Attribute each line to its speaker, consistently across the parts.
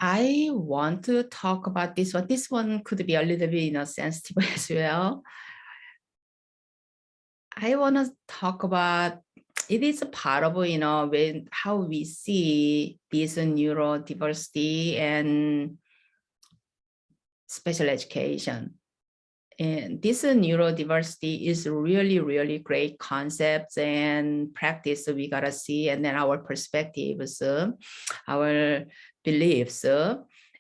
Speaker 1: I want to talk about this one. This one could be a little bit, sensitive as well. I want to talk about, it is a part of, how we see this neurodiversity and special education. And this neurodiversity is really, really great concepts and practice we gotta see, and then our perspectives, our beliefs,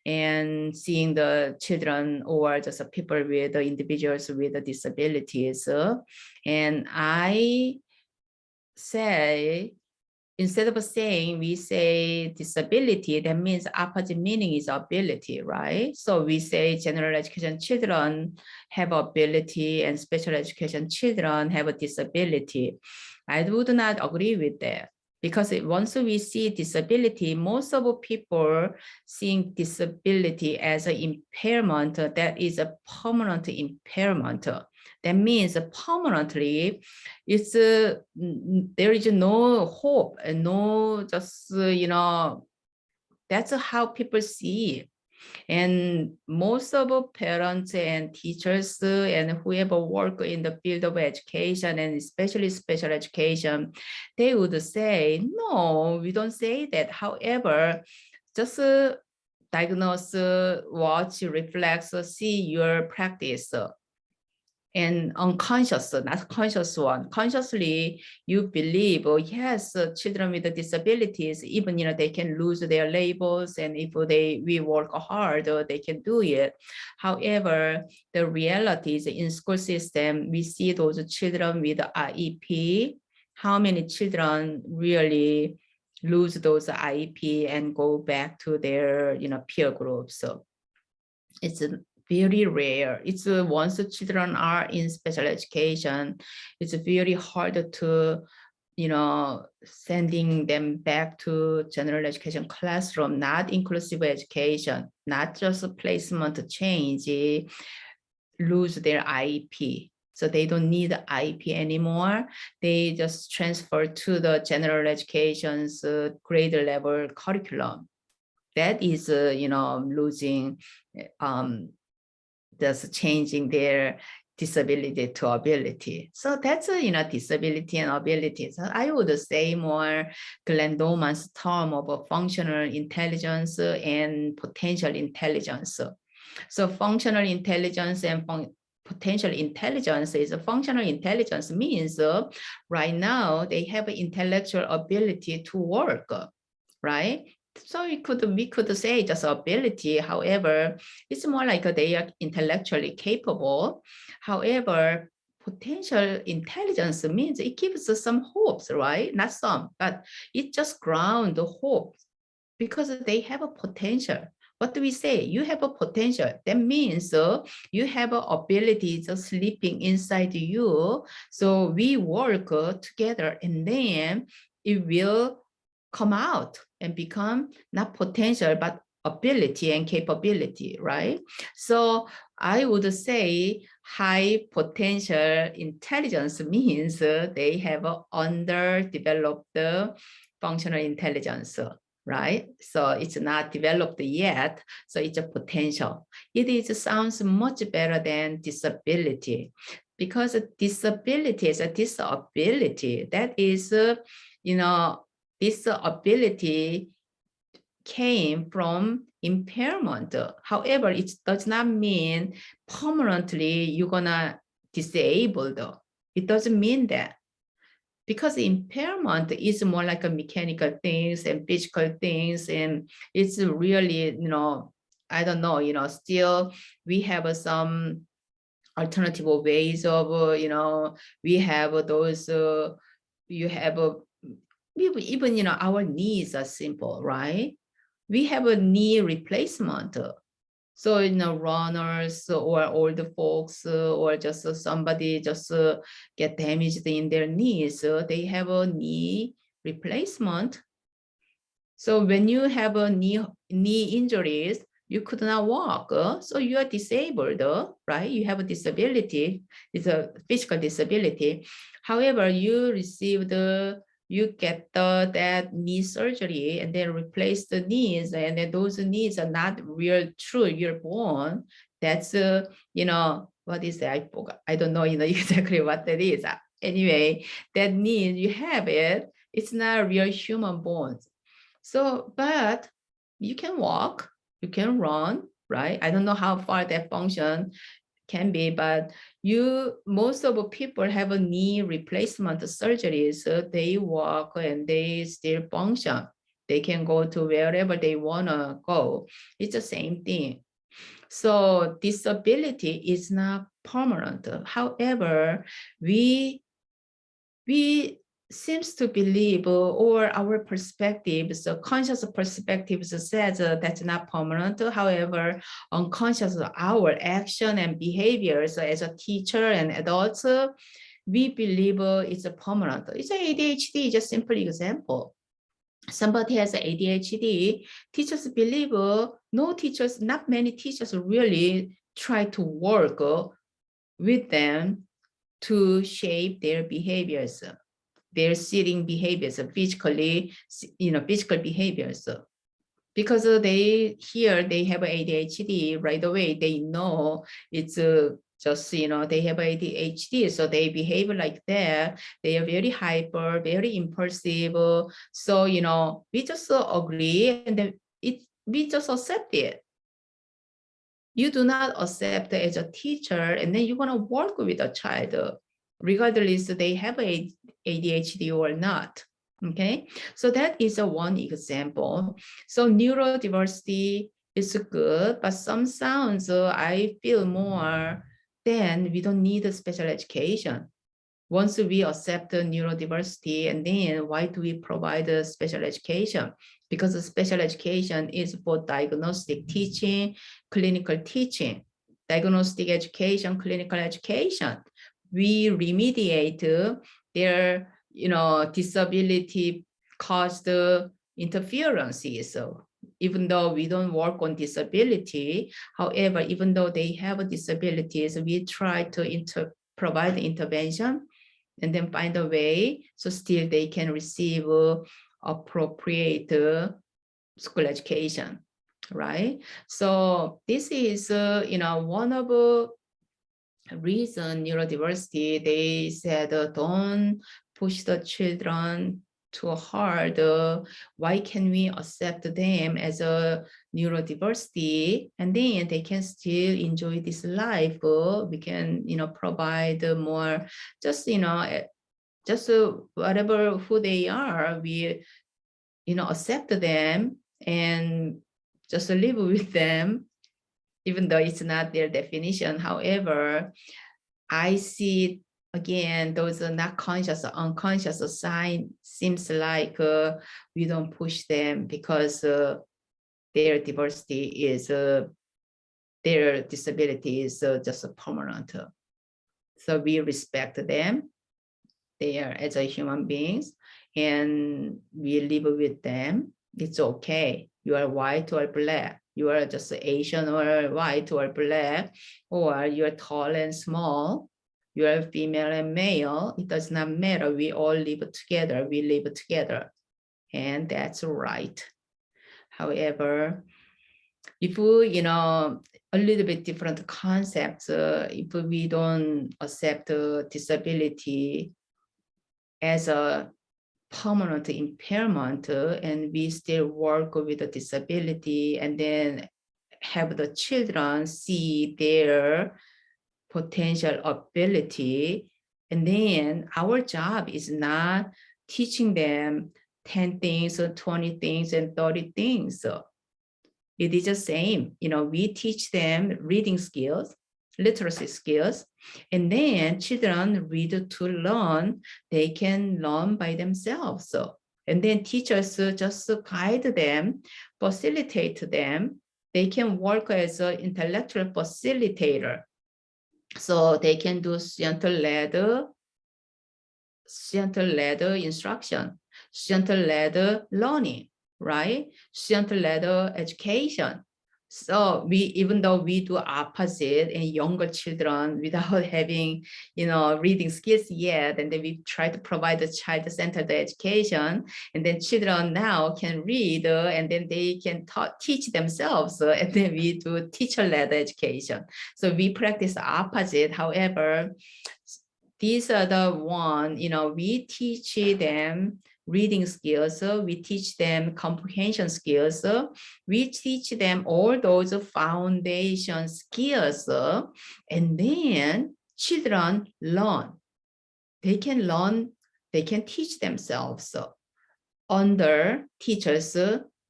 Speaker 1: and seeing the children or just people with the individuals with disabilities. And I say, instead of saying, we say disability, that means opposite meaning is ability, right? So we say general education children have ability and special education children have a disability. I would not agree with that, because once we see disability, most of people seeing disability as an impairment that is a permanent impairment. That means permanently, it's there is no hope and no just that's how people see it. And most of parents and teachers and whoever work in the field of education, and especially special education, they would say, no, we don't say that. However, just diagnose, watch, reflect, see your practice. And unconscious, not conscious one. Consciously, you believe, oh yes, children with disabilities, even they can lose their labels, and if we work hard, they can do it. However, the reality is in school system, we see those children with IEP. How many children really lose those IEP and go back to their peer groups? So it's very rare. It's once the children are in special education, it's very hard to, sending them back to general education classroom, not inclusive education, not just a placement change, lose their IEP. So they don't need the IEP anymore. They just transfer to the general education's grade level curriculum. That is, losing, just changing their disability to ability. So that's disability and ability. So I would say more Glenn Doman's term of a functional intelligence and potential intelligence. So functional intelligence and potential intelligence is functional intelligence means right now they have intellectual ability to work, right? So we could say just ability. However, it's more like they are intellectually capable. However, potential intelligence means it gives us some hopes, right? Not some, but it just ground the hope, because they have a potential. What do we say? You have a potential. That means you have an ability just sleeping inside you. So we work together, and then it will come out and become not potential, but ability and capability, right? So I would say high potential intelligence means they have an underdeveloped functional intelligence, right? So it's not developed yet, so it's a potential. It sounds much better than disability, because disability is a disability. That is, this ability came from impairment. However, it does not mean permanently you're gonna disabled. It doesn't mean that, because impairment is more like a mechanical things and physical things, and it's really, I don't know, still we have some alternative ways of, we have those, you have even our needs are simple, right? We have a knee replacement. So runners or older folks or just somebody just get damaged in their knees, they have a knee replacement. So when you have a knee injuries, you could not walk, so you are disabled, right? You have a disability. It's a physical disability. However, you received you get that knee surgery and then replace the knees, and then those knees are not real true your bone. That's what is that? I forgot. I don't know exactly what that is. Anyway, that knee you have it's not real human bones. So, but you can walk, you can run, right? I don't know how far that function can be, but most of the people have a knee replacement surgery, so they walk and they still function. They can go to wherever they wanna go. It's the same thing. So disability is not permanent. However, we seems to believe, or our perspectives, conscious perspectives says that's not permanent. However, unconscious our action and behaviors as a teacher and adults, we believe it's a permanent. It's ADHD, just simple example. Somebody has ADHD, teachers believe not many teachers really try to work with them to shape their behaviors, their sitting behaviors, physically, physical behaviors. Because they have ADHD right away, they know it's just, they have ADHD, so they behave like that. They are very hyper, very impulsive. So, we just agree, and then we just accept it. You do not accept as a teacher, and then you want to work with a child, regardless they have ADHD or not. Okay, so that is one example. So neurodiversity is good, but some sounds I feel more then we don't need a special education. Once we accept the neurodiversity, and then why do we provide a special education? Because the special education is for diagnostic teaching, clinical teaching, diagnostic education, clinical education. We remediate their, disability caused interferences. So even though we don't work on disability, however, even though they have disabilities, we try to provide intervention and then find a way so still they can receive appropriate school education, right? So this is, one of the reason neurodiversity, they said, don't push the children too hard. Why can we accept them as a neurodiversity, and then they can still enjoy this life? We can, provide more, just, just whatever who they are, we, accept them and just live with them, even though it's not their definition. However, I see again, those are not conscious or unconscious sign seems like we don't push them because their diversity is, their disability is just permanent. So we respect them. They are as a human beings, and we live with them. It's okay. You are white or black. You are just Asian or white or black, or you're tall and small. You are female and male. It does not matter. We all live together. We live together, and that's right. However, if we, a little bit different concepts, if we don't accept disability as a permanent impairment, and we still work with a disability, and then have the children see their potential ability, and then our job is not teaching them 10 things or 20 things and 30 things. So it is the same. We teach them reading skills, literacy skills, and then children read to learn. They can learn by themselves. So, and then teachers just guide them, facilitate them. They can work as an intellectual facilitator. So they can do student-led instruction, student-led learning, right? Student-led education. So even though we do opposite in younger children without having, reading skills yet, and then we try to provide a child-centered education, and then children now can read, and then they can teach themselves, and then we do teacher-led education. So we practice opposite. However, these are the one, we teach them reading skills, we teach them comprehension skills, we teach them all those foundation skills, and then children learn. They can learn, they can teach themselves under teachers'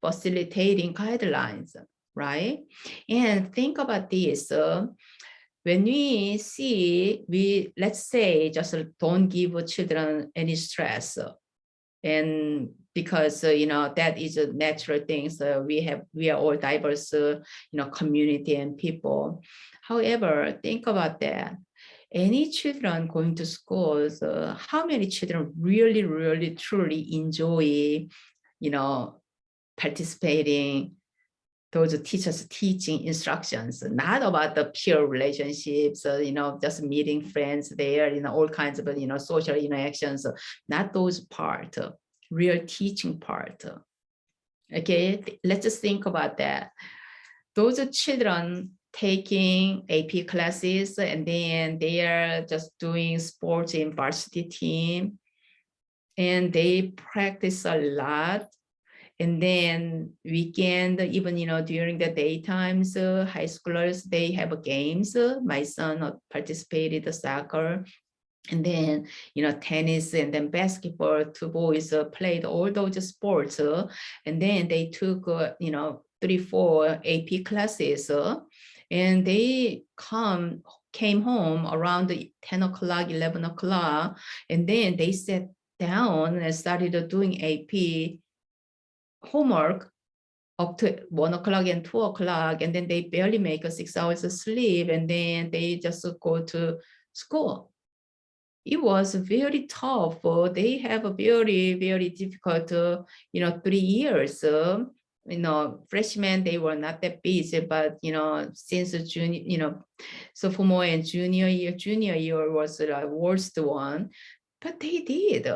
Speaker 1: facilitating guidelines, right? And think about this. When we see, let's say, just don't give children any stress, and because that is a natural thing. So we are all diverse, community and people. However, think about that. Any children going to schools, how many children really, really, truly enjoy, participating those teachers teaching instructions, not about the peer relationships, just meeting friends there, all kinds of, social interactions, not those part, real teaching part. Okay, let's just think about that. Those children taking AP classes, and then they are just doing sports in varsity team, and they practice a lot. And then weekend, even, during the daytimes, high schoolers, they have games. My son participated in soccer, and then, tennis, and then basketball. Two boys played all those sports. And then they took, 3-4 AP classes. And they came home around 10 o'clock, 11 o'clock. And then they sat down and started doing AP homework up to 1 o'clock and 2 o'clock, and then they barely make 6 hours of sleep, and then they just go to school. It was very tough. They have a very, very difficult, 3 years. Freshmen, they were not that busy, but, since junior, sophomore and junior year was the worst one, but they did.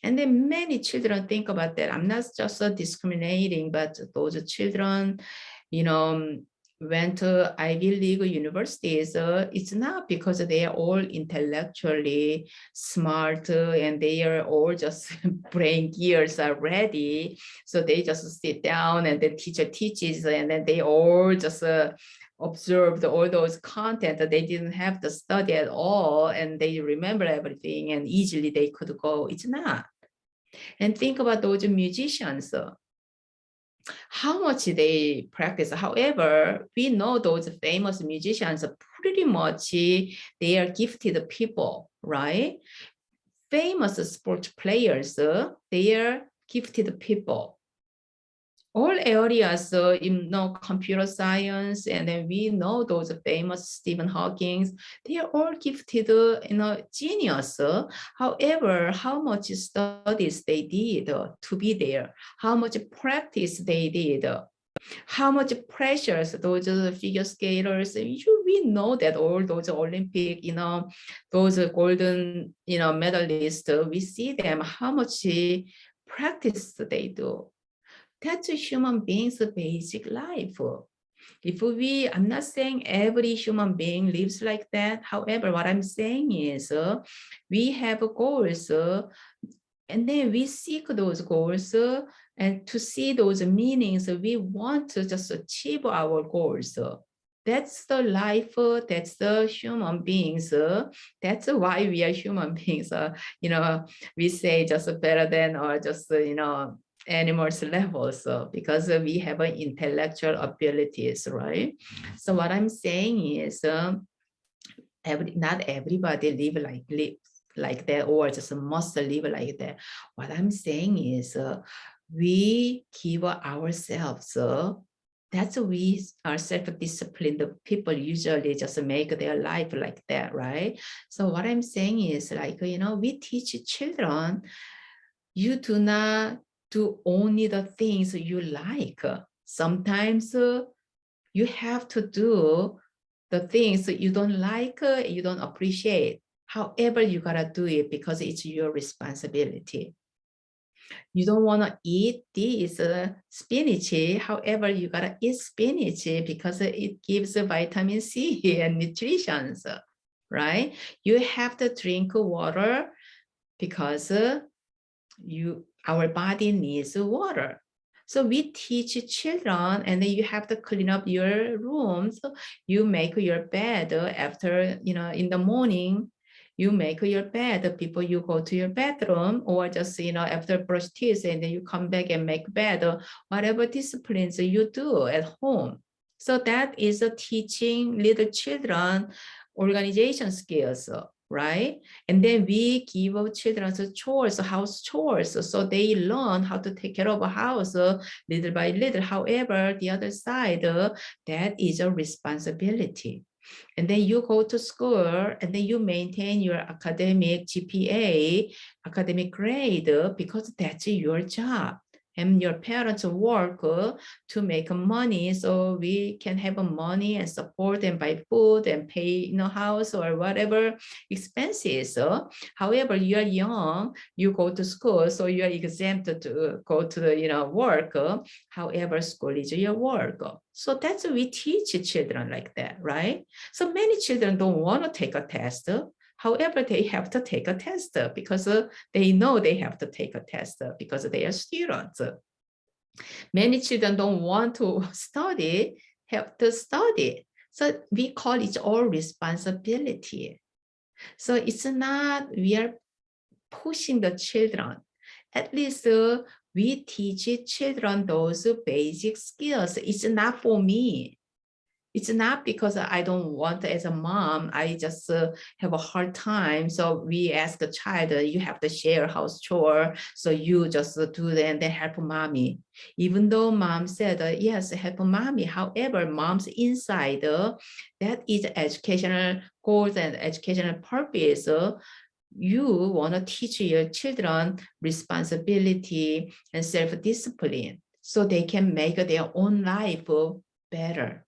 Speaker 1: And then many children think about that. I'm not just discriminating, but those children, went to Ivy League universities. It's not because they are all intellectually smart, and they are all just brain gears are ready. So they just sit down and the teacher teaches, and then they all just observed all those content that they didn't have to study at all, and they remember everything, and easily they could go. It's not. And think about those musicians, how much they practice. However, we know those famous musicians are pretty much, they are gifted people, right? Famous sports players, they are gifted people. All areas, computer science, and then we know those famous Stephen Hawking, they are all gifted, genius. However, how much studies they did to be there, how much practice they did, how much pressures those figure skaters, we know that all those Olympic, those golden, medalists, we see them, how much practice they do. That's a human being's basic life. I'm not saying every human being lives like that. However, what I'm saying is we have goals, and then we seek those goals, and to see those meanings, we want to just achieve our goals. That's the life, that's the human beings. That's why we are human beings. We say just better than, or just, animals level. So because we have intellectual abilities, right? So what I'm saying is not everybody live like that, or just must live like that. What I'm saying is we give ourselves, that's we are self-disciplined people usually just make their life like that, right? So what I'm saying is we teach children, you do not do only the things you like. Sometimes You have to do the things that you don't like, you don't appreciate. However, you gotta do it because it's your responsibility. You don't want to eat this spinach. However, you gotta eat spinach because it gives vitamin C and nutrition, right? You have to drink water because our body needs water. So we teach children, and then you have to clean up your rooms. You make your bed after, in the morning. You make your bed before you go to your bedroom, or just, after brush teeth, and then you come back and make bed, or whatever disciplines you do at home. So that is teaching little children organization skills, right? And then we give our children chores, house chores, so they learn how to take care of a house little by little. However, the other side, that is a responsibility. And then you go to school, and then you maintain your academic GPA, academic grade, because that's your job. And your parents work to make money, so we can have money and support and buy food and pay house or whatever expenses. However, you are young, you go to school, so you are exempt to go to the work. However, school is your work. So that's what we teach children like that, right? So many children don't want to take a test. However, they have to take a test because they know they have to take a test because they are students. Many children don't want to study, have to study. So we call it all responsibility. So it's not we are pushing the children. At least we teach children those basic skills. It's not for me. It's not because I don't want, as a mom, I just have a hard time. So we ask the child, you have to share house chore. So you just do that and then help mommy. Even though mom said, yes, help mommy. However, mom's inside, that is educational goals and educational purpose. You want to teach your children responsibility and self-discipline so they can make their own life better.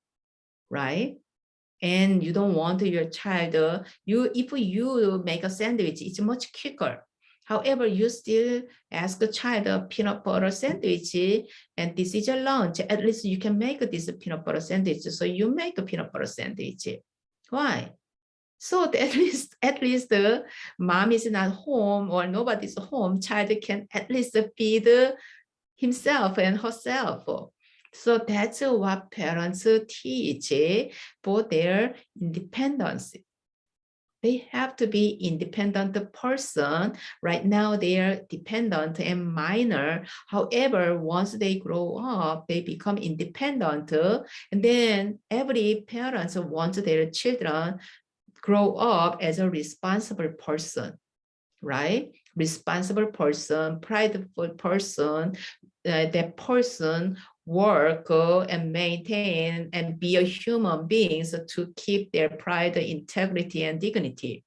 Speaker 1: Right? And you don't want your child, if you make a sandwich, it's much quicker. However, you still ask the child a peanut butter sandwich, and this is your lunch. At least you can make this peanut butter sandwich. So you make a peanut butter sandwich. Why? So at least the mom is not home or nobody's home, child can at least feed himself and herself. So that's what parents teach for their independence. They have to be independent person. Right now, they are dependent and minor. However, once they grow up, they become independent. And then every parent wants their children grow up as a responsible person, right? Responsible person, prideful person, that person work and maintain and be a human being to keep their pride, integrity, and dignity.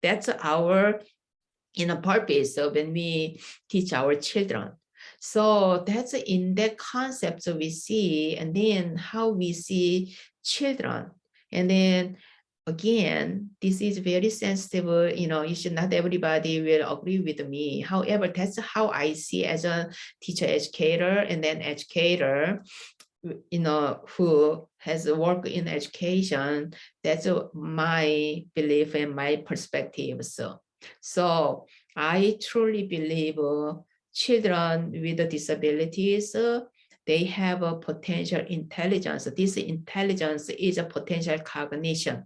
Speaker 1: That's our purpose when we teach our children. So that's in that concept we see, and then how we see children. And then again, this is very sensitive, you should not everybody will agree with me. However, that's how I see as a teacher educator and then educator, who has worked in education. That's my belief and my perspective. So I truly believe children with disabilities, they have a potential intelligence. This intelligence is a potential cognition.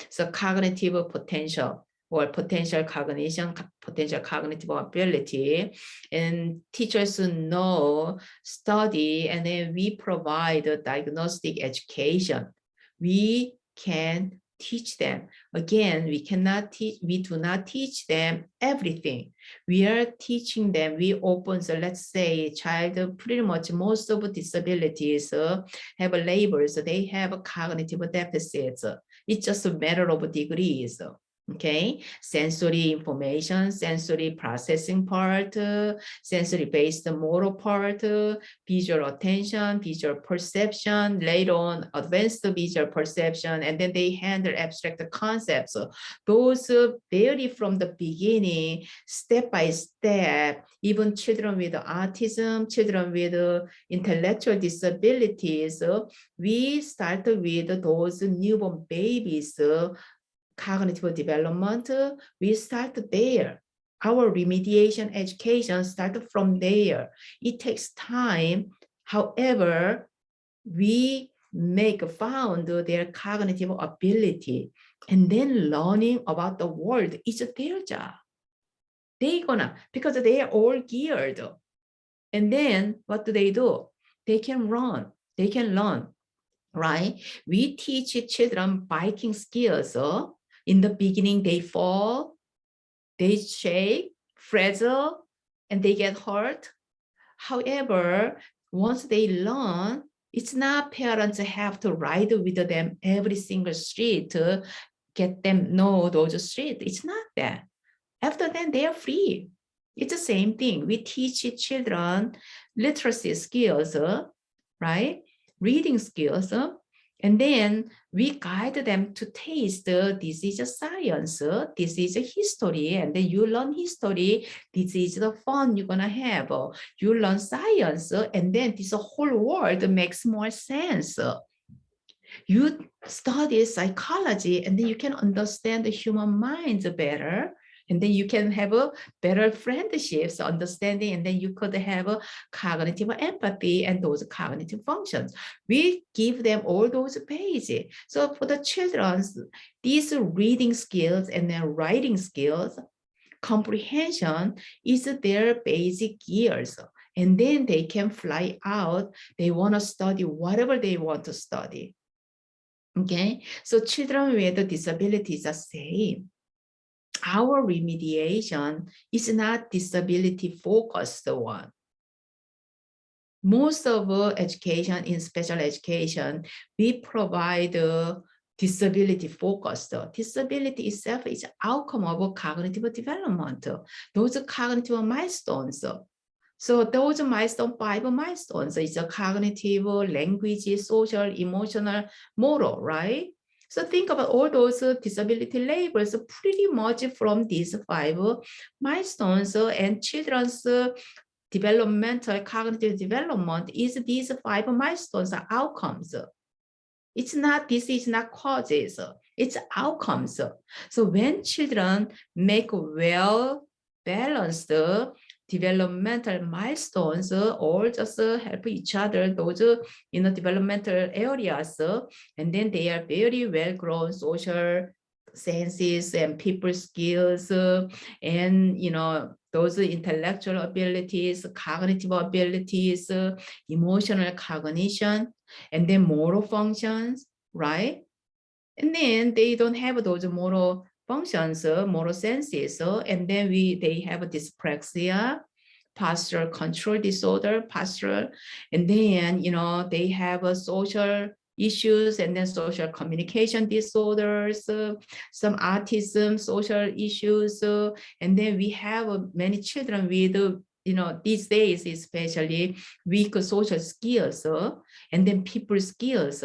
Speaker 1: So cognitive potential or potential cognition, potential cognitive ability, and teachers know, study, and then we provide a diagnostic education. We can teach them. Again, we do not teach them everything. We are teaching them, we open, so let's say child, pretty much most of disabilities have labels, they have cognitive deficits. It's just a matter of degrees. Okay, sensory information, sensory processing part, sensory-based motor part, visual attention, visual perception, later on advanced visual perception, and then they handle abstract concepts. Those vary from the beginning, step by step. Even children with autism, children with intellectual disabilities, we start with those newborn babies, cognitive development, we start there. Our remediation education starts from there. It takes time. However, we found their cognitive ability, and then learning about the world is their job. Because they are all geared. And then what do? They can run, they can learn, right? We teach children biking skills. In the beginning, they fall, they shake, fragile, and they get hurt. However, once they learn, it's not parents have to ride with them every single street to get them know those streets. It's not that. After that, they are free. It's the same thing. We teach children literacy skills, right? Reading skills, and then we guide them to taste, this is a science, this is a history, and then you learn history, this is the fun you're gonna have. You learn science, and then this whole world makes more sense. You study psychology, and then you can understand the human minds better. And then you can have a better friendships, understanding, and then you could have a cognitive empathy and those cognitive functions. We give them all those pages. So for the children, these reading skills and then writing skills, comprehension is their basic gears. And then they can fly out. They want to study whatever they want to study. Okay, so children with disabilities are same. Our remediation is not disability focused one. Most of education in special education, we provide disability focused. Disability itself is outcome of cognitive development. Those are cognitive milestones. So those milestone, 5 milestones is a cognitive, language, social, emotional, moral, right? So think about all those disability labels pretty much from these 5 milestones, and children's developmental cognitive development is these 5 milestones are outcomes. It's not, this is not causes, it's outcomes. So when children make well balanced developmental milestones, or just help each other, those developmental areas, and then they are very well grown social senses and people skills, and those intellectual abilities, cognitive abilities, emotional cognition, and then motor functions, right? And then they don't have those motor functions, motor senses, and then they have dyspraxia, postural control disorder, postural, and then they have social issues, and then social communication disorders, some autism, social issues, and then we have many children with these days especially weak social skills, and then people skills.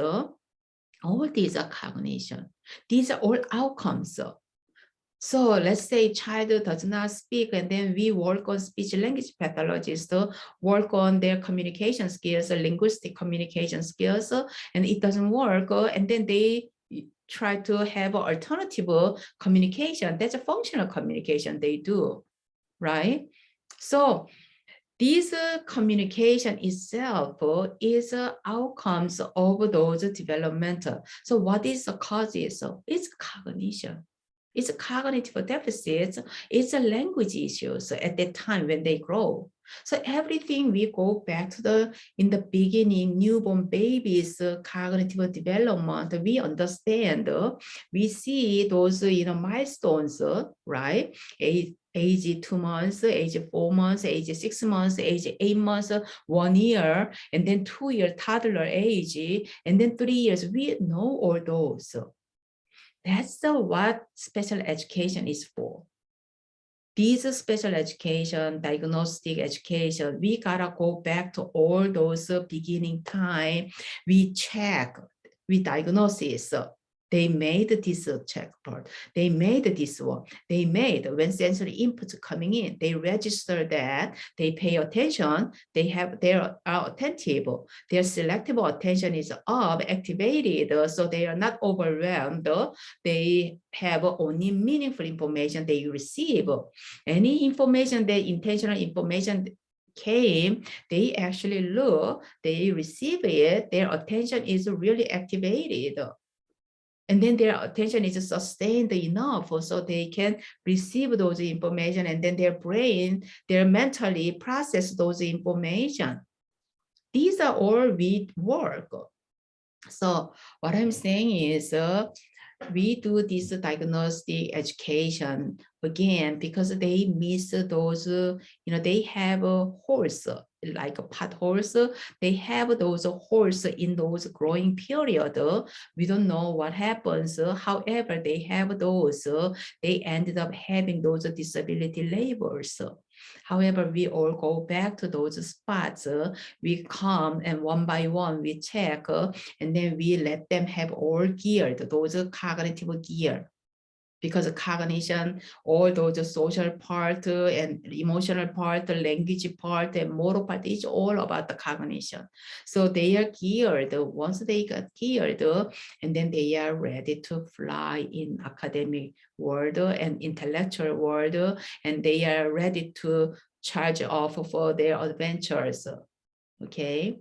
Speaker 1: All these are cognition. These are all outcomes. So let's say child does not speak, and then we work on speech language pathologists, work on their communication skills, linguistic communication skills, and it doesn't work, and then they try to have alternative communication. That's a functional communication they do, right? So this communication itself is outcomes of those developmental. So what is the causes? It's cognition. It's a cognitive deficits. It's a language issues at that time when they grow. So everything we go back to in the beginning, newborn babies, cognitive development, we understand, we see those milestones, right? Age 2 months, age 4 months, age 6 months, age 8 months, 1 year, and then 2 year toddler age, and then 3 years. We know all those. That's what special education is for. These special education, diagnostic education, we gotta go back to all those beginning time. We check, we diagnosis. They made this checkboard. They made this one. They made when sensory inputs coming in. They register that. They pay attention. They have their attentive. Their selective attention is up, activated, so they are not overwhelmed. They have only meaningful information they receive. Any information, that intentional information came, they actually look, they receive it, their attention is really activated. And then their attention is sustained enough so they can receive those information, and then their brain, they mentally process those information. These are all with work. So what I'm saying is we do this diagnostic education again because they miss those, they have a holes, like a potholes. They have those holes in those growing period. We don't know what happens. However, they have those. They ended up having those disability labels. However, we all go back to those spots. We come and one by one we check, and then we let them have all geared, those cognitive gear. Because cognition, all those social part and emotional part, language part, and motor part is all about the cognition. So they are geared. Once they got geared, and then they are ready to fly in academic world and intellectual world, and they are ready to charge off for their adventures. Okay.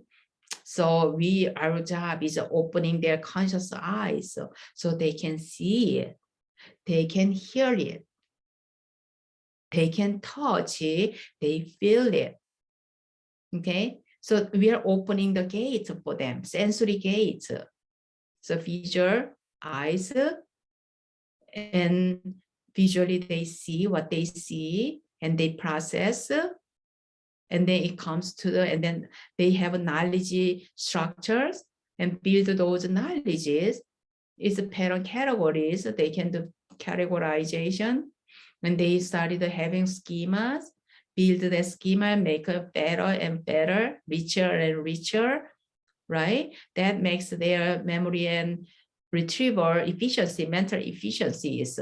Speaker 1: So our job is opening their conscious eyes so they can see it. They can hear it. They can touch it. They feel it. Okay. So we are opening the gates for them, sensory gates. So visual, eyes, and visually they see what they see and they process. And then it comes to and then they have knowledge structures and build those knowledges. It's pattern categories. They can do categorization. When they started having schemas, build the schema, make it better and better, richer and richer, right? That makes their memory and retrieval efficiency, mental efficiencies.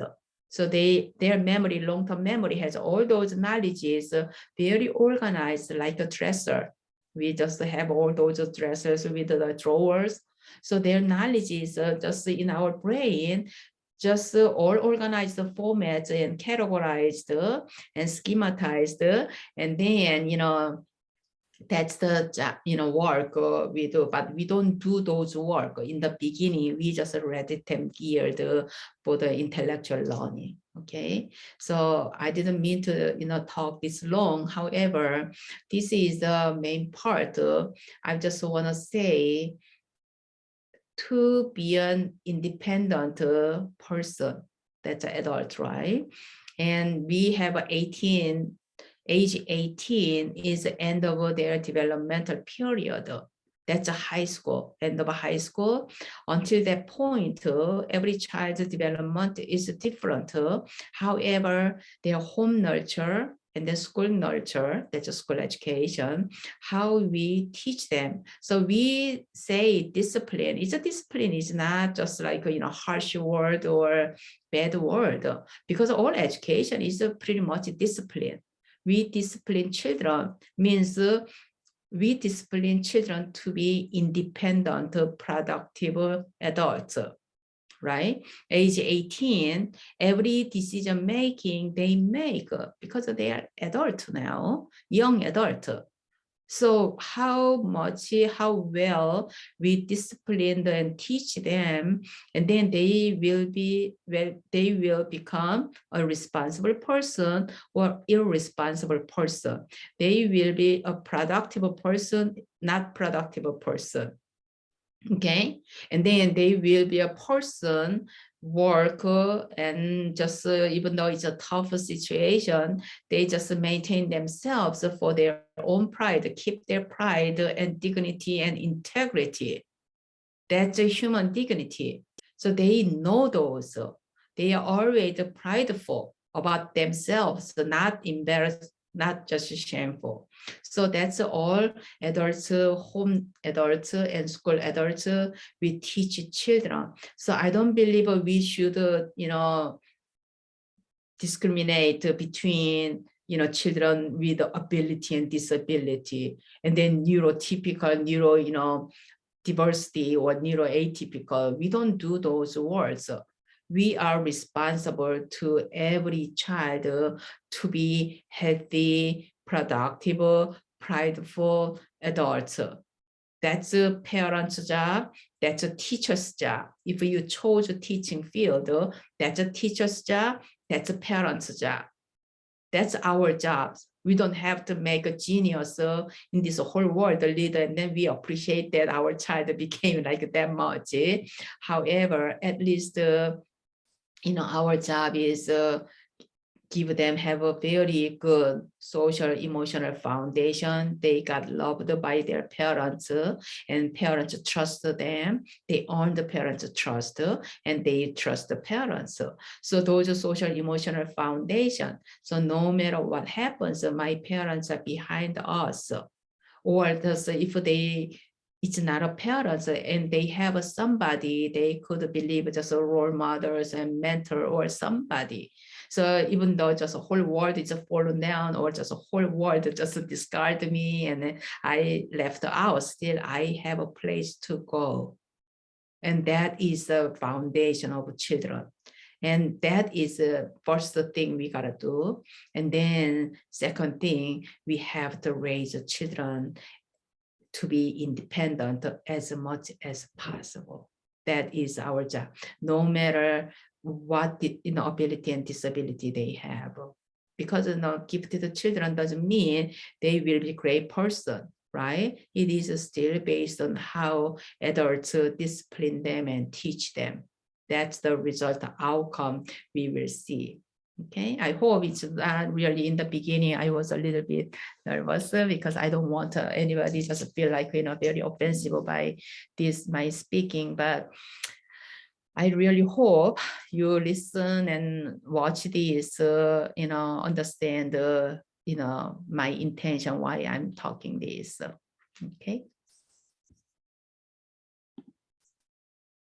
Speaker 1: So their memory, long-term memory has all those knowledges very organized like a dresser. We just have all those dressers with the drawers. So their knowledge is just in our brain, just all organized formats and categorized and schematized. And then, that's the work we do, but we don't do those work in the beginning. We just ready them geared for the intellectual learning. Okay, so I didn't mean to talk this long. However, this is the main part. I just want to say, to be an independent person, that's an adult, right? And we have age 18 is the end of their developmental period. That's a high school, end of high school. Until that point, every child's development is different. However, their home nurture and the school nurture, that's a school education, how we teach them. So we say discipline. It's a discipline. It's not just like a harsh word or bad word, because all education is pretty much discipline. We discipline children means we discipline children to be independent, productive adults, right? Age 18, every decision making they make because they are adult now, young adult. So how well we discipline and teach them, and then they will become a responsible person or irresponsible person. They will be a productive person, not productive person. Okay, and then they will be a person work and just even though it's a tough situation, they just maintain themselves for their own pride, keep their pride and dignity and integrity. That's a human dignity. So they know those. They are always prideful about themselves, not embarrassed, not just shameful. So that's all adults, home adults, and school adults, we teach children. So I don't believe we should, discriminate between children with ability and disability, and then neurotypical, diversity or neuroatypical. We don't do those words. We are responsible to every child to be healthy, productive, prideful adults. That's a parent's job. That's a teacher's job. If you chose a teaching field, that's a teacher's job. That's a parent's job. That's our job. We don't have to make a genius in this whole world leader, and then we appreciate that our child became like that much. However, at least our job is have a very good social emotional foundation. They got loved by their parents, and parents trust them. They earn the parents' trust, and they trust the parents. So those are social emotional foundation. So no matter what happens, my parents are behind us. Or if it's not a parent and they have somebody, they could believe just a role models and mentor or somebody. So even though just a whole world is fallen down, or just a whole world just discard me and I left out, still I have a place to go. And that is the foundation of children. And that is the first thing we gotta do. And then second thing, we have to raise children to be independent as much as possible. That is our job, no matter what ability and disability they have. Because gifted children doesn't mean they will be a great person, right? It is still based on how adults discipline them and teach them. That's the result, the outcome we will see. Okay, I hope it's not really in the beginning. I was a little bit nervous because I don't want anybody just feel like, very offensive by my speaking, but I really hope you listen and watch this, understand, my intention, why I'm talking this. Okay.